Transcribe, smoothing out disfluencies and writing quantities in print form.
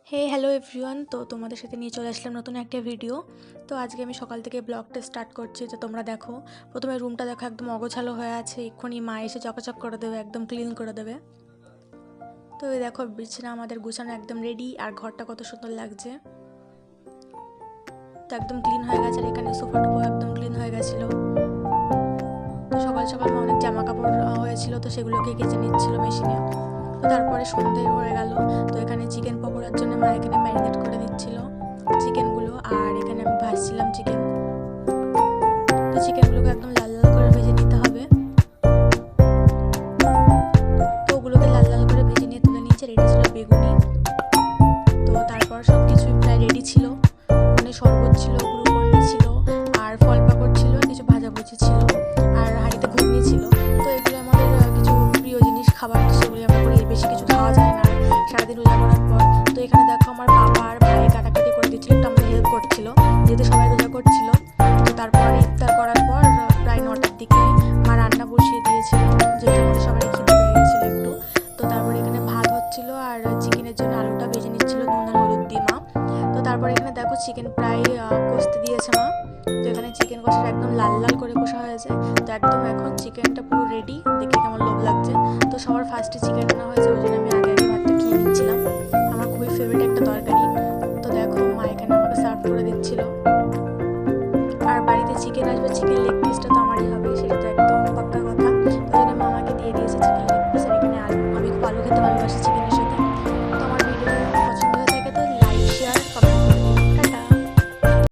Hello everyone. তো তোমাদের সাথে নিয়ে চলে আসলাম নতুন একটা ভিডিও। তো আজকে আমি সকাল থেকে ব্লগটা স্টার্ট করছি। তো তোমরা দেখো, প্রথমে রুমটা দেখো একদম অগোছালো হয়ে আছে। এক্ষুনি মা এসে চকাচক করে দেবে, একদম ক্লিন করে দেবে। তো এই দেখো বিছানা আমাদের গুছানো একদম রেডি, আর ঘরটা কত সুন্দর লাগছে। তো একদম ক্লিন হয়ে গেছে, আর এখানে সোফাটুকু একদম ক্লিন হয়ে গেছিলো। তো সকাল সকাল অনেক জামা কাপড় হয়েছিল, তো সেগুলোকে কেচে নিচ্ছিল মেশিনে। তো তারপরে সন্ধে হয়ে গেল। তো এখানে চিকেন পকোড়ার জন্য মা এখানে ম্যারিনেট করে দিচ্ছিল চিকেনগুলো, আর এখানে আমি ভাজছিলাম চিকেন। তো চিকেনগুলোকে একদম লাল লাল করে ভেজে নিতে হবে। তো ওগুলোকে লাল লাল করে ভেজে নিয়ে তুলে নিয়েছে। রেডি ছিল বেগুনি। তো তারপর সব কিছুই প্রায় রেডি ছিল। মানে শরবত ছিল, গ্লুকন্ডি ছিল, আর ফল পাকড় ছিল, আর কিছু ভাজাভুজি ছিল, আর হাঁড়িতে ঘুগনি ছিল। তো এগুলো আমাদের কিছু প্রিয় জিনিস, খাবার, সেগুলি আমরা করি। বেশি কিছু খাওয়া যায় না সারাদিন রোজা করার পর। তো এখানে দেখো আমার বাবা আর ভাই কাটাকাটি করে দিচ্ছিল, একটু আমাদের হেল্প করছিল, যেহেতু সবাই রোজা করছিল। তো তারপর ইফতার করার পর প্রায় 9টার দিকে মা রান্না বসিয়ে দিয়েছিল, যেহেতু আমাদের সবাই খিদে পেয়ে গেছিলো একটু। তো তারপর এখানে ভাত হচ্ছিল, আর চিকেনের জন্য আলুটা ভেজে নিচ্ছিল নুন আর হলুদ দিয়ে মা। তো তারপর এখানে দেখো চিকেন প্রায় কষতে দিয়েছে মা। তো এখানে চিকেন কষাটা একদম লাল লাল করে কষা হয়েছে। তো একদম এখন চিকেনটা পুরো রেডি, দেখে কেমন লোভ লাগছে। তো সবার ফার্স্টে চিকেন রান্না হয়েছে, ওই জন্য আমি আগে আগে ভাতটা খেয়ে নিচ্ছিলাম। আমার খুবই ফেভারিট একটা তরকারি। তো দেখো মা এখানে আমাকে সার্ভ করে দিচ্ছিল। আর বাড়িতে চিকেন আসবে, চিকেন লেগ পিস